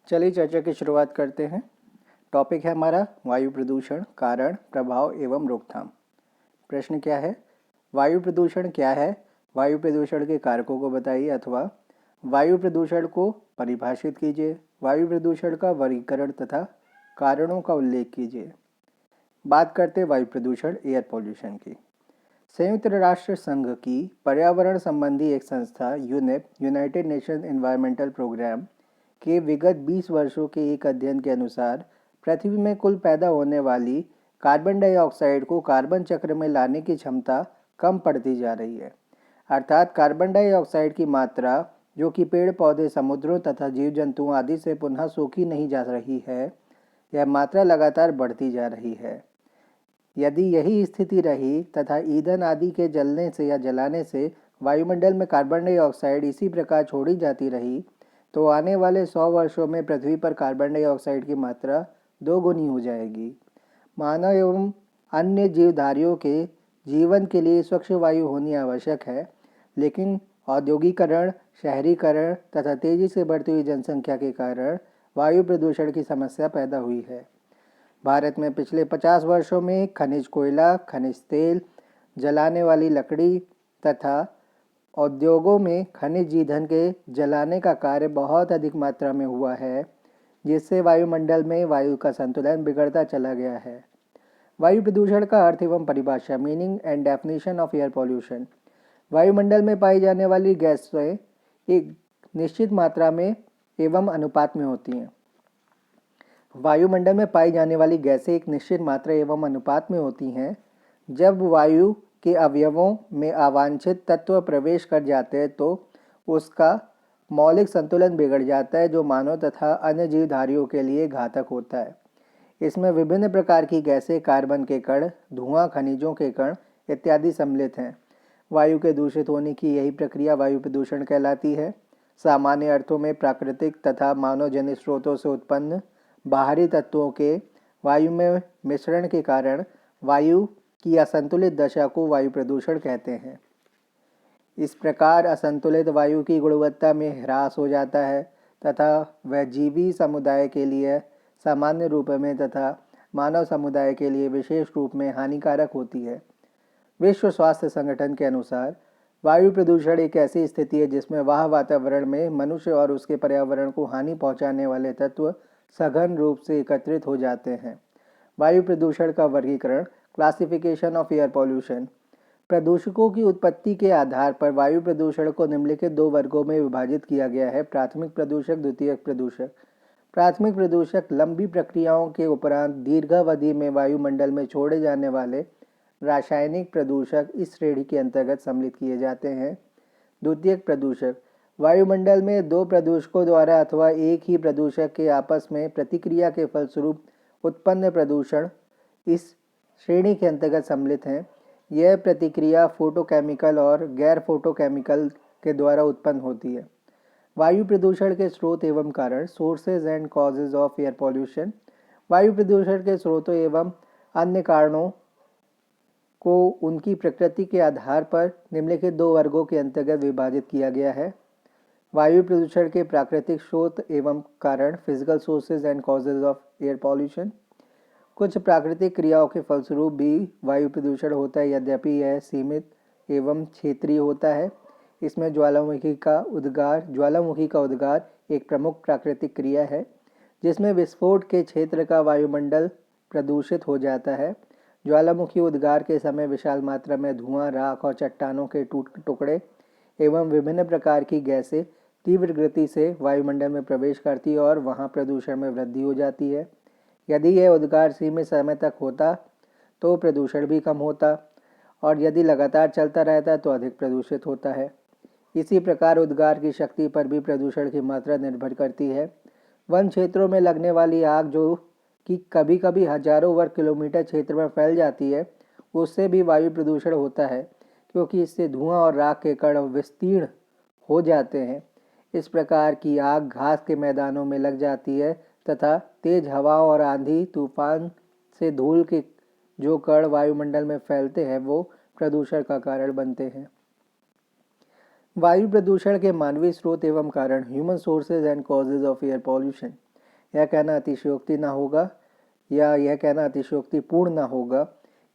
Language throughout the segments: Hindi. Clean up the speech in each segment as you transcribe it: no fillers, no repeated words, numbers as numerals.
चलिए चर्चा की शुरुआत करते हैं। टॉपिक है हमारा वायु प्रदूषण, कारण, प्रभाव एवं रोकथाम। प्रश्न क्या है? वायु प्रदूषण क्या है? वायु प्रदूषण के कारकों को बताइए अथवा वायु प्रदूषण को परिभाषित कीजिए। वायु प्रदूषण का वर्गीकरण तथा कारणों का उल्लेख कीजिए। बात करते हैं वायु प्रदूषण, एयर पॉल्यूशन की। संयुक्त राष्ट्र संघ की पर्यावरण संबंधी एक संस्था UNEP, United Nation environmental programme के विगत 20 वर्षों के एक अध्ययन के अनुसार पृथ्वी में कुल पैदा होने वाली कार्बन डाइऑक्साइड को कार्बन चक्र में लाने की क्षमता कम पड़ती जा रही है। अर्थात कार्बन डाइऑक्साइड की मात्रा, जो कि पेड़ पौधे, समुद्रों तथा जीव जंतुओं आदि से पुनः सोखी नहीं जा रही है, यह मात्रा लगातार बढ़ती जा रही है। यदि यही स्थिति रही तथा ईंधन आदि के जलने से या जलाने से वायुमंडल में कार्बन डाइऑक्साइड इसी प्रकार छोड़ी जाती रही, तो आने वाले 100 वर्षों में पृथ्वी पर कार्बन डाइऑक्साइड की मात्रा 2 गुनी हो जाएगी। मानव एवं अन्य जीवधारियों के जीवन के लिए स्वच्छ वायु होनी आवश्यक है, लेकिन औद्योगिकरण, शहरीकरण तथा तेजी से बढ़ती हुई जनसंख्या के कारण वायु प्रदूषण की समस्या पैदा हुई है। भारत में पिछले 50 वर्षों में खनिज कोयला, खनिज तेल, जलाने वाली लकड़ी तथा उद्योगों में खनिज ईंधन के जलाने का कार्य बहुत अधिक मात्रा में हुआ है, जिससे वायुमंडल में वायु का संतुलन बिगड़ता चला गया है। वायु प्रदूषण का अर्थ एवं परिभाषा, meaning and definition of air pollution. वायुमंडल में पाई जाने वाली गैसें एक निश्चित मात्रा में एवं अनुपात में होती हैं। वायुमंडल में पाई जाने वाली गैसें एक निश्चित मात्रा एवं अनुपात में होती हैं। जब वायु के अवयवों में अवांछित तत्व प्रवेश कर जाते हैं तो उसका मौलिक संतुलन बिगड़ जाता है, जो मानव तथा अन्य जीवधारियों के लिए घातक होता है। इसमें विभिन्न प्रकार की गैसें, कार्बन के कण, धुआं, खनिजों के कण इत्यादि सम्मिलित हैं। वायु के दूषित होने की यही प्रक्रिया वायु प्रदूषण कहलाती है। सामान्य अर्थों में प्राकृतिक तथा मानवजनित स्रोतों से उत्पन्न बाहरी तत्वों के वायु में मिश्रण के कारण वायु की असंतुलित दशा को वायु प्रदूषण कहते हैं। इस प्रकार असंतुलित वायु की गुणवत्ता में ह्रास हो जाता है तथा वह जीवी समुदाय के लिए सामान्य रूप में तथा मानव समुदाय के लिए विशेष रूप में हानिकारक होती है। विश्व स्वास्थ्य संगठन के अनुसार वायु प्रदूषण एक ऐसी स्थिति है जिसमें वह वातावरण में मनुष्य और उसके पर्यावरण को हानि पहुंचाने वाले तत्व सघन रूप से एकत्रित हो जाते हैं। वायु प्रदूषण का वर्गीकरण, क्लासिफिकेशन ऑफ एयर पॉल्यूशन। प्रदूषकों की उत्पत्ति के आधार पर वायु प्रदूषण को निम्नलिखित 2 वर्गों में विभाजित किया गया है। प्राथमिक प्रदूषक, द्वितीयक प्रदूषक। प्राथमिक प्रदूषक लंबी प्रक्रियाओं के उपरांत दीर्घावधि में वायुमंडल में छोड़े जाने वाले रासायनिक प्रदूषक इस श्रेणी के अंतर्गत सम्मिलित किए जाते हैं। द्वितीयक प्रदूषक वायुमंडल में 2 प्रदूषकों द्वारा अथवा एक ही प्रदूषक के आपस में प्रतिक्रिया के फलस्वरूप उत्पन्न प्रदूषण इस श्रेणी के अंतर्गत सम्मिलित हैं। यह प्रतिक्रिया फोटोकेमिकल और गैर फोटोकेमिकल के द्वारा उत्पन्न होती है। वायु प्रदूषण के स्रोत एवं कारण, sources and causes of air pollution. वायु प्रदूषण के स्रोतों एवं अन्य कारणों को उनकी प्रकृति के आधार पर निम्नलिखित 2 वर्गों के अंतर्गत विभाजित किया गया है। वायु प्रदूषण के प्राकृतिक स्रोत एवं कारण, physical sources and causes of air pollution. कुछ प्राकृतिक क्रियाओं के फलस्वरूप भी वायु प्रदूषण होता है, यद्यपि यह सीमित एवं क्षेत्रीय होता है। इसमें ज्वालामुखी का उद्गार एक प्रमुख प्राकृतिक क्रिया है, जिसमें विस्फोट के क्षेत्र का वायुमंडल प्रदूषित हो जाता है। ज्वालामुखी उद्गार के समय विशाल मात्रा में धुआं, राख और चट्टानों के टुकड़े एवं विभिन्न प्रकार की गैसें तीव्र गति से वायुमंडल में प्रवेश करती है और वहां प्रदूषण में वृद्धि हो जाती है। यदि यह उद्गार सीमित समय तक होता तो प्रदूषण भी कम होता, और यदि लगातार चलता रहता तो अधिक प्रदूषित होता है। इसी प्रकार उद्गार की शक्ति पर भी प्रदूषण की मात्रा निर्भर करती है। वन क्षेत्रों में लगने वाली आग, जो कि कभी कभी हजारों वर्ग किलोमीटर क्षेत्र में फैल जाती है, उससे भी वायु प्रदूषण होता है, क्योंकि इससे धुआं और राख के कण विस्तीर्ण हो जाते हैं। इस प्रकार की आग घास के मैदानों में लग जाती है तथा तेज हवाओं और आंधी तूफान से धूल के जो कण वायुमंडल में फैलते हैं वो प्रदूषण का कारण बनते हैं। वायु प्रदूषण के मानवीय स्रोत एवं कारण, human sources and causes of air pollution. यह कहना अतिशयोक्ति ना होगा या यह कहना अतिशयोक्तिपूर्ण ना होगा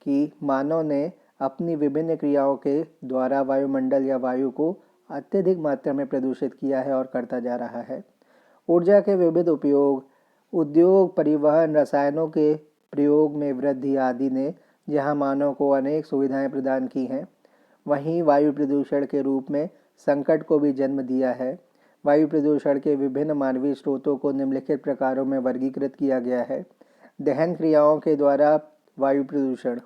कि मानव ने अपनी विभिन्न क्रियाओं के द्वारा वायुमंडल या वायु को अत्यधिक मात्रा में प्रदूषित किया है और करता जा रहा है। ऊर्जा के विविध उपयोग, उद्योग, परिवहन, रसायनों के प्रयोग में वृद्धि आदि ने जहां मानव को अनेक सुविधाएं प्रदान की हैं, वहीं वायु प्रदूषण के रूप में संकट को भी जन्म दिया है। वायु प्रदूषण के विभिन्न मानवीय स्रोतों को निम्नलिखित प्रकारों में वर्गीकृत किया गया है। दहन क्रियाओं के द्वारा वायु प्रदूषण।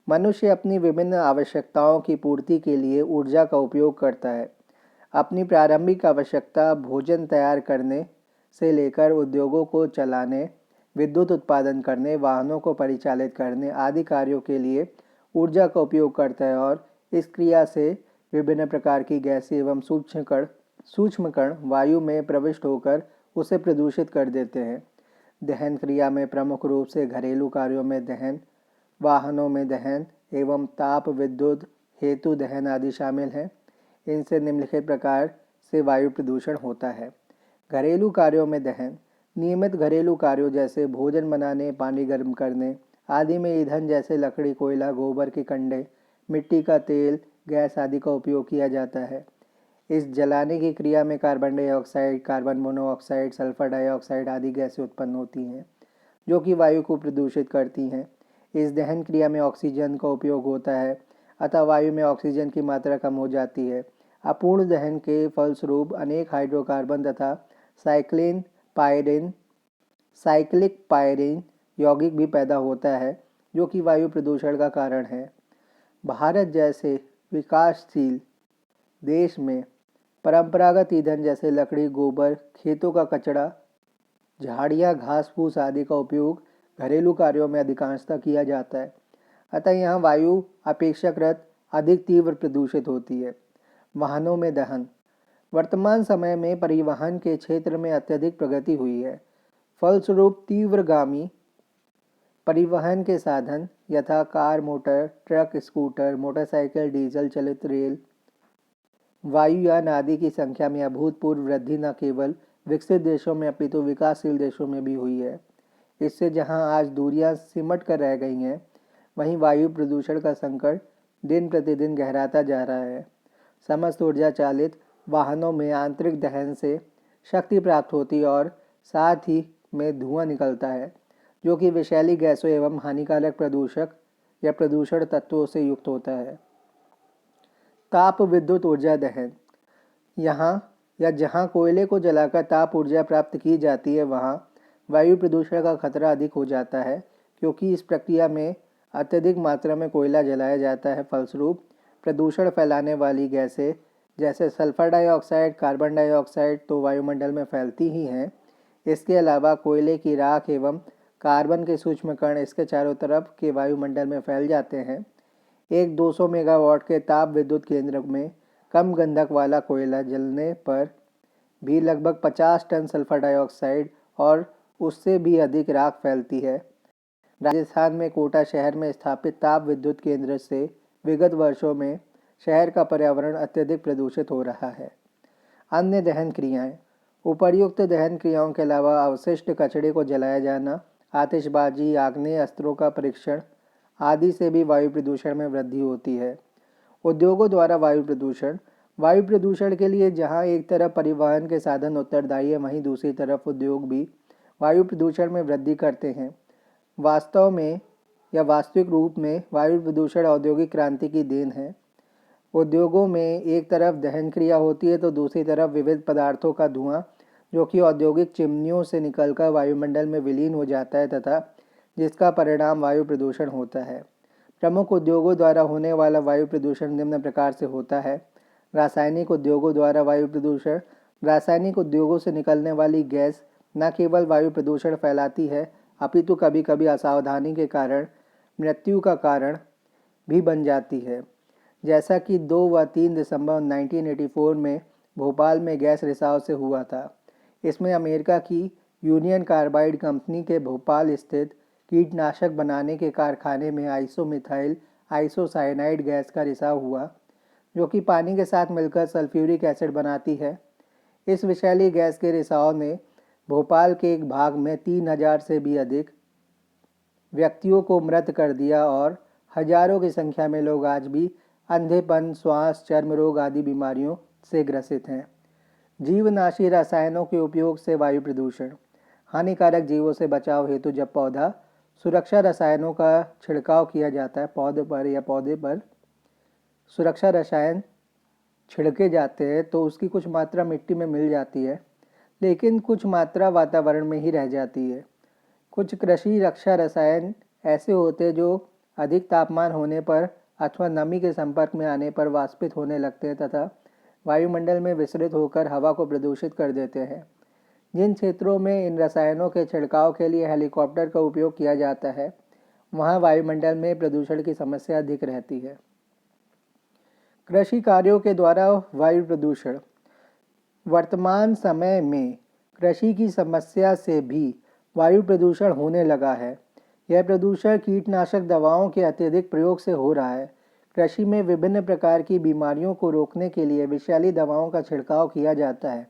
मनुष्य अपनी विभिन्न आवश्यकताओं की पूर्ति के लिए ऊर्जा का उपयोग करता है। अपनी प्रारंभिक आवश्यकता भोजन तैयार करने से लेकर उद्योगों को चलाने, विद्युत उत्पादन करने, वाहनों को परिचालित करने आदि कार्यों के लिए ऊर्जा का उपयोग करता है और इस क्रिया से विभिन्न प्रकार की गैसें एवं सूक्ष्म कण वायु में प्रविष्ट होकर उसे प्रदूषित कर देते हैं। दहन क्रिया में प्रमुख रूप से घरेलू कार्यों में दहन, वाहनों में दहन एवं ताप विद्युत हेतु दहन आदि शामिल हैं। इनसे निम्नलिखित प्रकार से वायु प्रदूषण होता है। घरेलू कार्यों में दहन। नियमित घरेलू कार्यों जैसे भोजन बनाने, पानी गर्म करने आदि में ईंधन जैसे लकड़ी, कोयला, गोबर के कंडे, मिट्टी का तेल, गैस आदि का उपयोग किया जाता है। इस जलाने की क्रिया में carbon dioxide, carbon monoxide, sulphur dioxide आदि गैसें उत्पन्न होती हैं जो कि वायु को प्रदूषित करती हैं। इस दहन क्रिया में ऑक्सीजन का उपयोग होता है, अतः वायु में ऑक्सीजन की मात्रा कम हो जाती है। अपूर्ण दहन के फलस्वरूप अनेक हाइड्रोकार्बन तथा साइक्लिक पायरीन यौगिक भी पैदा होता है जो कि वायु प्रदूषण का कारण है। भारत जैसे विकासशील देश में परंपरागत ईंधन जैसे लकड़ी, गोबर, खेतों का कचरा, झाड़ियाँ, घास फूस आदि का उपयोग घरेलू कार्यों में अधिकांशतः किया जाता है, अतः यहाँ वायु अपेक्षाकृत अधिक तीव्र प्रदूषित होती है। वाहनों में दहन। वर्तमान समय में परिवहन के क्षेत्र में अत्यधिक प्रगति हुई है। फलस्वरूप तीव्रगामी परिवहन के साधन यथा car, motor, truck, scooter, motorcycle, diesel चलित रेल, वायुयान आदि की संख्या में अभूतपूर्व वृद्धि न केवल विकसित देशों में अपितु विकासशील देशों में भी हुई है। इससे जहां आज दूरियां सिमट कर रह गई हैं, वहीं वायु प्रदूषण का संकट दिन प्रतिदिन गहराता जा रहा है। समस्त ऊर्जा चालित वाहनों में आंतरिक दहन से शक्ति प्राप्त होती और साथ ही में धुआं निकलता है जो कि विषैली गैसों एवं हानिकारक प्रदूषक या प्रदूषण तत्वों से युक्त होता है। ताप विद्युत ऊर्जा दहन। यहाँ या जहाँ कोयले को जलाकर ताप ऊर्जा प्राप्त की जाती है, वहाँ वायु प्रदूषण का खतरा अधिक हो जाता है क्योंकि इस प्रक्रिया में अत्यधिक मात्रा में कोयला जलाया जाता है। फलस्वरूप प्रदूषण फैलाने वाली गैसें जैसे सल्फर डाइऑक्साइड, कार्बन डाइऑक्साइड तो वायुमंडल में फैलती ही हैं। इसके अलावा कोयले की राख एवं कार्बन के सूक्ष्म कण इसके चारों तरफ के वायुमंडल में फैल जाते हैं। एक 200 मेगावाट के ताप विद्युत केंद्र में कम गंधक वाला कोयला जलने पर भी लगभग 50 टन सल्फर डाइऑक्साइड और उससे भी अधिक राख फैलती है। राजस्थान में कोटा शहर में स्थापित ताप विद्युत केंद्र से विगत वर्षों में शहर का पर्यावरण अत्यधिक प्रदूषित हो रहा है। अन्य दहन क्रियाएं। उपर्युक्त दहन क्रियाओं के अलावा अवशिष्ट कचरे को जलाया जाना, आतिशबाजी, आग्नेय अस्त्रों का परीक्षण आदि से भी वायु प्रदूषण में वृद्धि होती है। उद्योगों द्वारा वायु प्रदूषण। वायु प्रदूषण के लिए जहां एक तरफ परिवहन के साधन उत्तरदायी है, वहीं दूसरी तरफ उद्योग भी वायु प्रदूषण में वृद्धि करते हैं। वास्तव में या वास्तविक रूप में वायु प्रदूषण औद्योगिक क्रांति की देन है। उद्योगों में एक तरफ दहन क्रिया होती है तो दूसरी तरफ विविध पदार्थों का धुआं जो कि औद्योगिक चिमनियों से निकलकर वायुमंडल में विलीन हो जाता है तथा जिसका परिणाम वायु प्रदूषण होता है। प्रमुख उद्योगों द्वारा होने वाला वायु प्रदूषण निम्न प्रकार से होता है। रासायनिक उद्योगों द्वारा वायु प्रदूषण। रासायनिक उद्योगों से निकलने वाली गैस न केवल वायु प्रदूषण फैलाती है अपितु कभी कभी असावधानी के कारण मृत्यु का कारण भी बन जाती है, जैसा कि 2 व 3 दिसंबर 1984 में भोपाल में गैस रिसाव से हुआ था। इसमें अमेरिका की यूनियन कार्बाइड कंपनी के भोपाल स्थित कीटनाशक बनाने के कारखाने में आइसोमिथाइल आइसोसाइनाइड गैस का रिसाव हुआ जो कि पानी के साथ मिलकर सल्फ्यूरिक एसिड बनाती है। इस विषैली गैस के रिसाव ने भोपाल के एक भाग में 3,000 से भी अधिक व्यक्तियों को मृत कर दिया और हजारों की संख्या में लोग आज भी अंधेपन, श्वास, चर्म रोग आदि बीमारियों से ग्रसित हैं। जीवनाशी रसायनों के उपयोग से वायु प्रदूषण। हानिकारक जीवों से बचाव हेतु जब पौधा सुरक्षा रसायनों का छिड़काव किया जाता है, पौधे पर सुरक्षा रसायन छिड़के जाते हैं तो उसकी कुछ मात्रा मिट्टी में मिल जाती है, लेकिन कुछ मात्रा वातावरण में ही रह जाती है। कुछ कृषि रक्षा रसायन ऐसे होते हैं जो अधिक तापमान होने पर अथवा नमी के संपर्क में आने पर वाष्पित होने लगते हैं तथा वायुमंडल में विसरित होकर हवा को प्रदूषित कर देते हैं। जिन क्षेत्रों में इन रसायनों के छिड़काव के लिए हेलीकॉप्टर का उपयोग किया जाता है, वहाँ वायुमंडल में प्रदूषण की समस्या अधिक रहती है। कृषि कार्यों के द्वारा वायु प्रदूषण। वर्तमान समय में कृषि की समस्या से भी वायु प्रदूषण होने लगा है। यह प्रदूषण कीटनाशक दवाओं के अत्यधिक प्रयोग से हो रहा है। कृषि में विभिन्न प्रकार की बीमारियों को रोकने के लिए विषैली दवाओं का छिड़काव किया जाता है।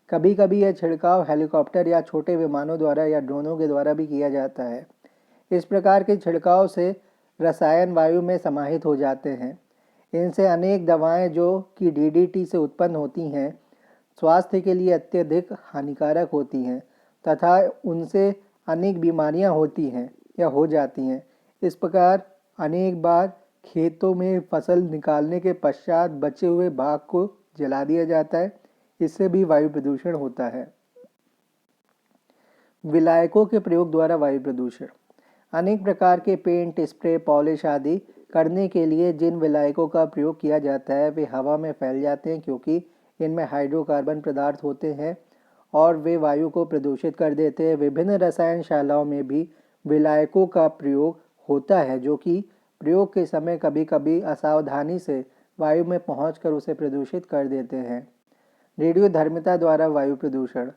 कभी कभी यह छिड़काव हेलीकॉप्टर या छोटे विमानों द्वारा या ड्रोनों के द्वारा भी किया जाता है। इस प्रकार के छिड़काव से रसायन वायु में समाहित हो जाते हैं। इनसे अनेक दवाएं जो कि डीडीटी से उत्पन्न होती हैं, स्वास्थ्य के लिए अत्यधिक हानिकारक होती हैं तथा उनसे अनेक बीमारियां होती हैं या हो जाती हैं। इस प्रकार अनेक बार खेतों में फसल निकालने के पश्चात बचे हुए भाग को जला दिया जाता है। इससे भी वायु प्रदूषण होता है। विलायकों के प्रयोग द्वारा वायु प्रदूषण। अनेक प्रकार के पेंट, स्प्रे, पॉलिश आदि करने के लिए जिन विलायकों का प्रयोग किया जाता है वे हवा में फैल जाते हैं, क्योंकि इनमें हाइड्रोकार्बन पदार्थ होते हैं और वे वायु को प्रदूषित कर देते हैं। विभिन्न रसायनशालाओं में भी विलायकों का प्रयोग होता है, जो कि प्रयोग के समय कभी कभी असावधानी से वायु में पहुंचकर उसे प्रदूषित कर देते हैं। रेडियोधर्मिता द्वारा वायु प्रदूषण।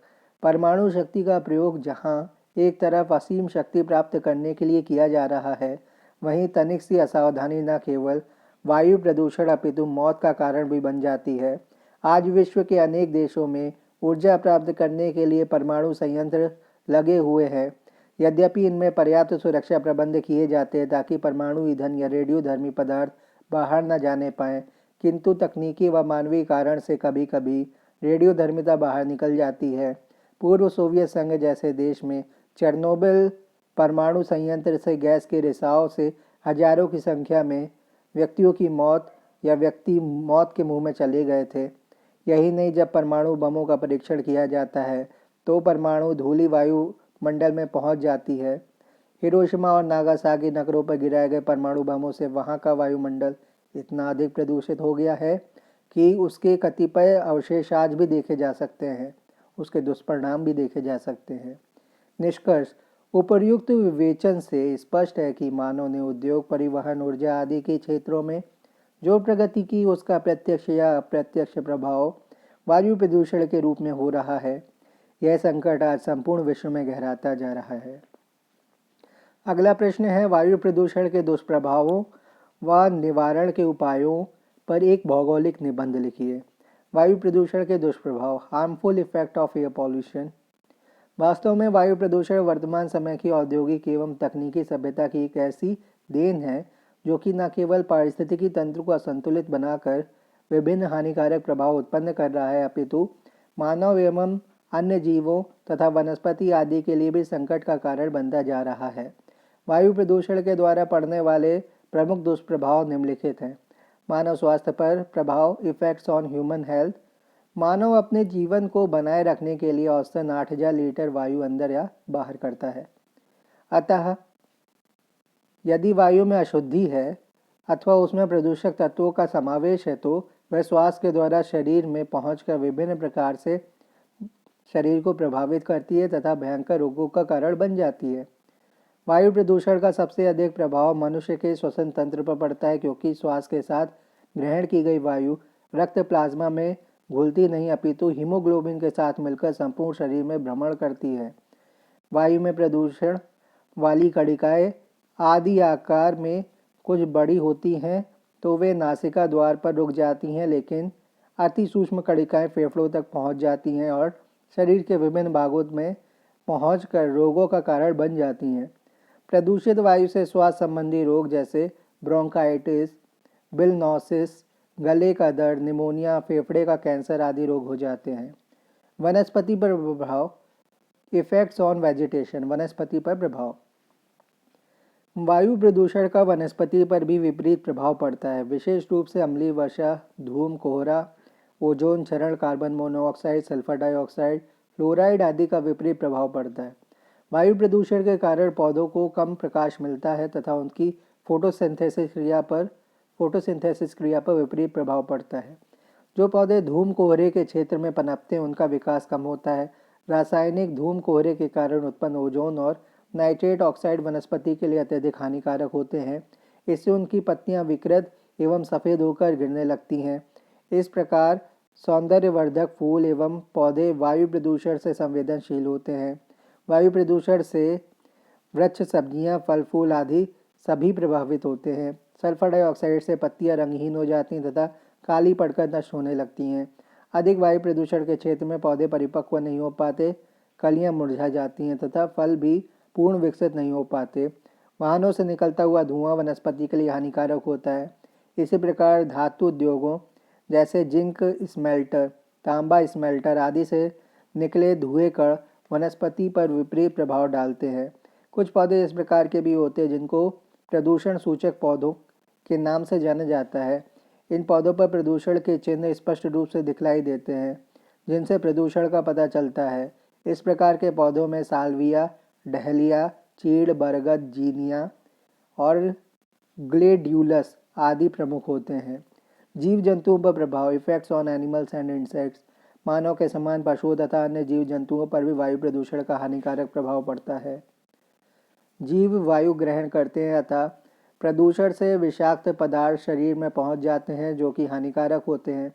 परमाणु शक्ति का प्रयोग जहां एक तरफ असीम शक्ति प्राप्त करने के लिए किया जा रहा है, वहीं तनिक सी असावधानी न केवल वायु प्रदूषण अपितु मौत का कारण भी बन जाती है। आज विश्व के अनेक देशों में ऊर्जा प्राप्त करने के लिए परमाणु संयंत्र लगे हुए हैं। यद्यपि इनमें पर्याप्त सुरक्षा प्रबंध किए जाते हैं ताकि परमाणु ईंधन या रेडियोधर्मी पदार्थ बाहर न जाने पाएँ, किंतु तकनीकी व मानवीय कारण से कभी कभी रेडियोधर्मिता बाहर निकल जाती है। पूर्व सोवियत संघ जैसे देश में चेरनोबिल परमाणु संयंत्र से गैस के रिसाव से हजारों की संख्या में व्यक्तियों की मौत या व्यक्ति मौत के मुंह में चले गए थे। यही नहीं, जब परमाणु बमों का परीक्षण किया जाता है तो परमाणु धूलि वायुमंडल में पहुंच जाती है। हिरोशिमा और नागासाकी नगरों पर गिराए गए परमाणु बमों से वहां का वायुमंडल इतना अधिक प्रदूषित हो गया है कि उसके कतिपय अवशेष आज भी देखे जा सकते हैं, उसके दुष्परिणाम भी देखे जा सकते हैं। निष्कर्ष। उपर्युक्त विवेचन से स्पष्ट है कि मानव ने उद्योग, परिवहन, ऊर्जा आदि के क्षेत्रों में जो प्रगति की, उसका प्रत्यक्ष या अप्रत्यक्ष प्रभाव वायु प्रदूषण के रूप में हो रहा है। यह संकट आज संपूर्ण विश्व में गहराता जा रहा है। अगला प्रश्न है, वायु प्रदूषण के दुष्प्रभावों व निवारण के उपायों पर एक भौगोलिक निबंध लिखिए। वायु प्रदूषण के दुष्प्रभाव। Harmful effect of air pollution. वास्तव में वायु प्रदूषण वर्तमान समय की औद्योगिक एवं तकनीकी सभ्यता की एक ऐसी देन है जो कि न केवल पारिस्थितिकी तंत्र को असंतुलित बनाकर विभिन्न हानिकारक प्रभाव उत्पन्न कर रहा है, अपितु मानव एवं अन्य जीवों तथा वनस्पति आदि के लिए भी संकट का कारण बनता जा रहा है। वायु प्रदूषण के द्वारा पड़ने वाले प्रमुख दुष्प्रभाव निम्नलिखित हैं। मानव स्वास्थ्य पर प्रभाव, इफेक्ट्स ऑन ह्यूमन हेल्थ। मानव अपने जीवन को बनाए रखने के लिए औसतन 8,000 लीटर वायु अंदर या बाहर करता है। अतः यदि वायु में अशुद्धि है अथवा उसमें प्रदूषक तत्वों का समावेश है तो वह श्वास के द्वारा शरीर में पहुंचकर विभिन्न प्रकार से शरीर को प्रभावित करती है तथा भयंकर रोगों का कारण बन जाती है। वायु प्रदूषण का सबसे अधिक प्रभाव मनुष्य के श्वसन तंत्र पर पड़ता है, क्योंकि श्वास के साथ ग्रहण की गई वायु रक्त प्लाज्मा में घुलती नहीं अपितु हीमोग्लोबिन के साथ मिलकर संपूर्ण शरीर में भ्रमण करती है। वायु में प्रदूषण वाली कणिकाएं आदि आकार में कुछ बड़ी होती हैं तो वे नासिका द्वार पर रुक जाती हैं, लेकिन अति सूक्ष्म कणिकाएं फेफड़ों तक पहुंच जाती हैं और शरीर के विभिन्न भागों में पहुंचकर रोगों का कारण बन जाती हैं। प्रदूषित वायु से श्वास संबंधी रोग जैसे ब्रोंकाइटिस, बिलनोसिस, गले का दर्द, निमोनिया, फेफड़े का कैंसर आदि रोग हो जाते हैं। वनस्पति पर प्रभाव, इफेक्ट्स ऑन वेजिटेशन, वनस्पति पर प्रभाव। वायु प्रदूषण का वनस्पति पर भी विपरीत प्रभाव पड़ता है, विशेष रूप से अम्लीय वर्षा, धूम, कोहरा, ओजोन क्षरण, carbon monoxide, sulphur dioxide, fluoride आदि का विपरीत प्रभाव पड़ता है। वायु प्रदूषण के कारण पौधों को कम प्रकाश मिलता है तथा उनकी फोटोसिंथेसिस क्रिया पर विपरीत प्रभाव पड़ता है। जो पौधे धूम कोहरे के क्षेत्र में पनपते हैं उनका विकास कम होता है। रासायनिक धूम कोहरे के कारण उत्पन्न ओजोन और नाइट्रेट ऑक्साइड वनस्पति के लिए अत्यधिक हानिकारक होते हैं। इससे उनकी पत्तियां विकृत एवं सफ़ेद होकर गिरने लगती हैं। इस प्रकार सौंदर्यवर्धक फूल एवं पौधे वायु प्रदूषण से संवेदनशील होते हैं। वायु प्रदूषण से वृक्ष, सब्जियां, फल फूल आदि सभी प्रभावित होते हैं। सल्फर डाइऑक्साइड से पत्तियां रंगहीन हो जाती हैं तथा काली पड़कर नष्ट होने लगती हैं। अधिक वायु प्रदूषण के क्षेत्र में पौधे परिपक्व नहीं हो पाते, कलियां मुरझा जाती हैं तथा फल भी पूर्ण विकसित नहीं हो पाते। वाहनों से निकलता हुआ धुआं वनस्पति के लिए हानिकारक होता है। इसी प्रकार धातु उद्योगों जैसे जिंक स्मेल्टर, तांबा स्मेल्टर आदि से निकले धुएं कण वनस्पति पर विपरीत प्रभाव डालते हैं। कुछ पौधे इस प्रकार के भी होते हैं जिनको प्रदूषण सूचक पौधों के नाम से जाना जाता है। इन पौधों पर प्रदूषण के चिन्ह स्पष्ट रूप से दिखलाई देते हैं, जिनसे प्रदूषण का पता चलता है। इस प्रकार के पौधों में साल्विया, डहलिया, चीड़, बरगद, जीनिया और ग्लेड्यूलस आदि प्रमुख होते हैं। जीव जंतुओं पर प्रभाव, effects on animals and insects. मानव के समान पशुओं तथा अन्य जीव जंतुओं पर भी वायु प्रदूषण का हानिकारक प्रभाव पड़ता है। जीव वायु ग्रहण करते हैं अतः प्रदूषण से विषाक्त पदार्थ शरीर में पहुंच जाते हैं जो कि हानिकारक होते हैं।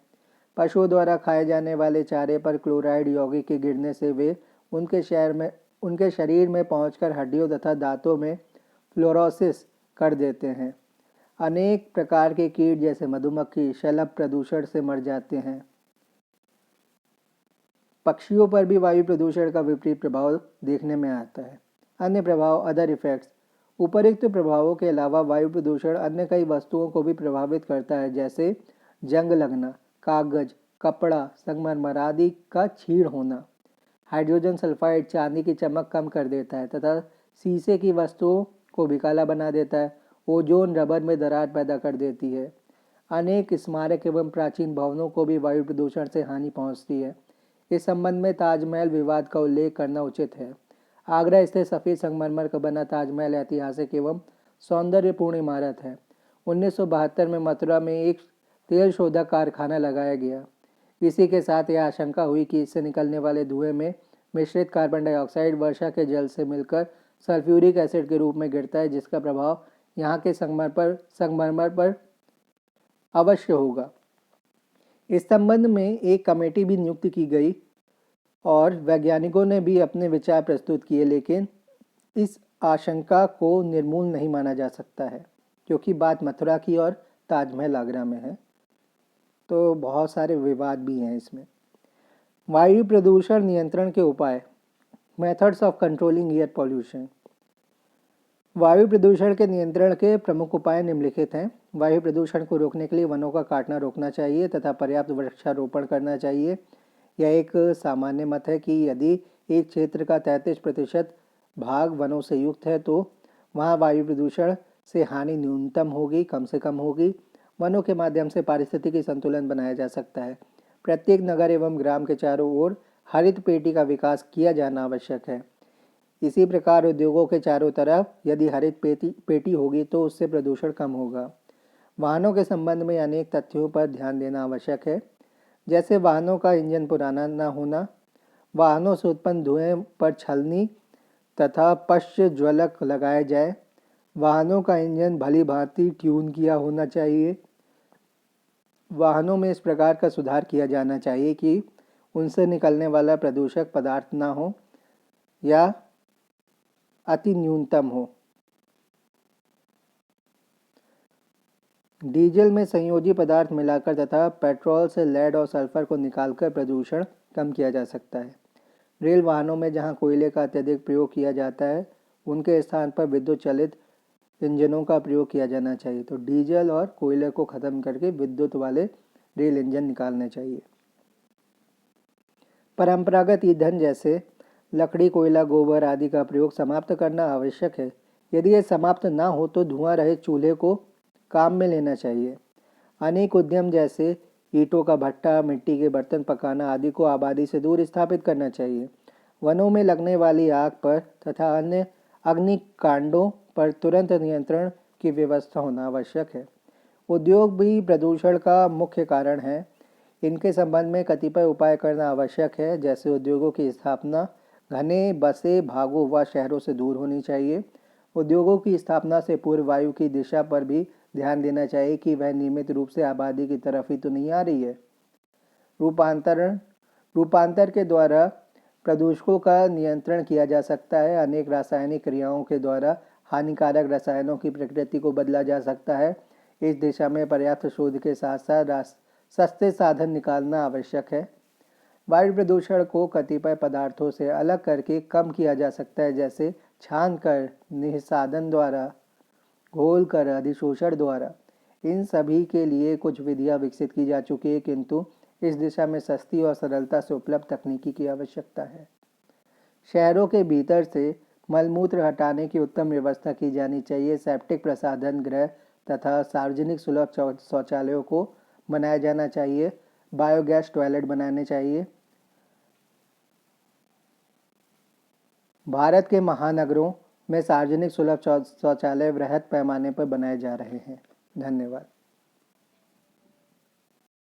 पशुओं द्वारा खाए जाने वाले चारे पर क्लोराइड यौगिक के गिरने से वे उनके शरीर में पहुंचकर हड्डियों तथा दांतों में फ्लोरोसिस कर देते हैं। अनेक प्रकार के कीट जैसे मधुमक्खी, शलभ प्रदूषण से मर जाते हैं। पक्षियों पर भी वायु प्रदूषण का विपरीत प्रभाव देखने में आता है। अन्य प्रभाव, अदर इफेक्ट्स। उपरोक्त प्रभावों के अलावा वायु प्रदूषण अन्य कई वस्तुओं को भी प्रभावित करता है, जैसे जंग लगना, कागज, कपड़ा, संगमरमर आदि का क्षीण होना। हाइड्रोजन सल्फाइड चांदी की चमक कम कर देता है तथा शीशे की वस्तुओं को भी काला बना देता है। ओजोन रबर में दरार पैदा कर देती है। अनेक स्मारक एवं प्राचीन भवनों को भी वायु प्रदूषण से हानि पहुंचती है। इस संबंध में ताजमहल विवाद का उल्लेख करना उचित है। आगरा स्थित सफ़ेद संगमरमर का बना ताजमहल ऐतिहासिक एवं सौंदर्यपूर्ण इमारत है। 1972 में मथुरा में एक तेल शोधक कारखाना लगाया गया। इसी के साथ यह आशंका हुई कि इससे निकलने वाले धुएं में मिश्रित कार्बन डाइऑक्साइड वर्षा के जल से मिलकर सल्फ्यूरिक एसिड के रूप में गिरता है, जिसका प्रभाव यहाँ के संगमरमर पर अवश्य होगा। इस संबंध में एक कमेटी भी नियुक्त की गई और वैज्ञानिकों ने भी अपने विचार प्रस्तुत किए, लेकिन इस आशंका को निर्मूल नहीं माना जा सकता है क्योंकि बात मथुरा की और ताजमहल आगरा में है, तो बहुत सारे विवाद भी हैं इसमें। वायु प्रदूषण नियंत्रण के उपाय, methods of controlling air pollution. वायु प्रदूषण के नियंत्रण के प्रमुख उपाय निम्नलिखित हैं। वायु प्रदूषण को रोकने के लिए वनों का काटना रोकना चाहिए तथा पर्याप्त वृक्षारोपण करना चाहिए। यह एक सामान्य मत है कि यदि एक क्षेत्र का 33% भाग वनों से युक्त है तो वहाँ वायु प्रदूषण से हानि न्यूनतम होगी, कम से कम होगी। वनों के माध्यम से पारिस्थितिकी संतुलन बनाया जा सकता है। प्रत्येक नगर एवं ग्राम के चारों ओर हरित पेटी का विकास किया जाना आवश्यक है। इसी प्रकार उद्योगों के चारों तरफ यदि हरित पेटी होगी तो उससे प्रदूषण कम होगा। वाहनों के संबंध में अनेक तथ्यों पर ध्यान देना आवश्यक है, जैसे वाहनों का इंजन पुराना न होना, वाहनों से उत्पन्न धुएं पर छलनी तथा पश्च ज्वलक लगाए जाए, वाहनों का इंजन भली भांति ट्यून किया होना चाहिए। वाहनों में इस प्रकार का सुधार किया जाना चाहिए कि उनसे निकलने वाला प्रदूषक पदार्थ ना हो या अति न्यूनतम हो। डीजल में संयोजी पदार्थ मिलाकर तथा पेट्रोल से लेड और सल्फर को निकालकर प्रदूषण कम किया जा सकता है। रेल वाहनों में जहां कोयले का अत्यधिक प्रयोग किया जाता है उनके स्थान पर विद्युत चालित इंजनों का प्रयोग किया जाना चाहिए। तो डीजल और कोयले को ख़त्म करके विद्युत वाले रेल इंजन निकालने चाहिए। परंपरागत ईंधन जैसे लकड़ी, कोयला, गोबर आदि का प्रयोग समाप्त करना आवश्यक है। यदि ये समाप्त ना हो तो धुआं रहित चूल्हे को काम में लेना चाहिए। अनेक उद्यम जैसे ईंटों का भट्टा, मिट्टी के बर्तन पकाना आदि को आबादी से दूर स्थापित करना चाहिए। वनों में लगने वाली आग पर तथा अन्य अग्निकांडों पर तुरंत नियंत्रण की व्यवस्था होना आवश्यक है। उद्योग भी प्रदूषण का मुख्य कारण है। इनके संबंध में कतिपय उपाय करना आवश्यक है, जैसे उद्योगों की स्थापना घने बसे भागों व शहरों से दूर होनी चाहिए। उद्योगों की स्थापना से पूर्व वायु की दिशा पर भी ध्यान देना चाहिए कि वह नियमित रूप से आबादी की तरफ ही तो नहीं आ रही है। रूपांतर के द्वारा प्रदूषकों का नियंत्रण किया जा सकता है। अनेक रासायनिक क्रियाओं के द्वारा हानिकारक रसायनों की प्रकृति को बदला जा सकता है। इस दिशा में पर्याप्त शोध के साथ साथ सस्ते साधन निकालना आवश्यक है। वायु प्रदूषण को कतिपय पदार्थों से अलग करके कम किया जा सकता है, जैसे छान कर, निस्सादन द्वारा, घोल कर, अधिशोषण द्वारा। इन सभी के लिए कुछ विधियां विकसित की जा चुकी है, किंतु इस दिशा में सस्ती और सरलता से उपलब्ध तकनीकी की आवश्यकता है। शहरों के भीतर से मलमूत्र हटाने की उत्तम व्यवस्था की जानी चाहिए। सेप्टिक प्रसाधन गृह तथा सार्वजनिक सुलभ शौचालयों को बनाया जाना चाहिए। बायोगैस टॉयलेट बनाने चाहिए। भारत के महानगरों में सार्वजनिक सुलभ शौचालय वृहद पैमाने पर बनाए जा रहे हैं। धन्यवाद।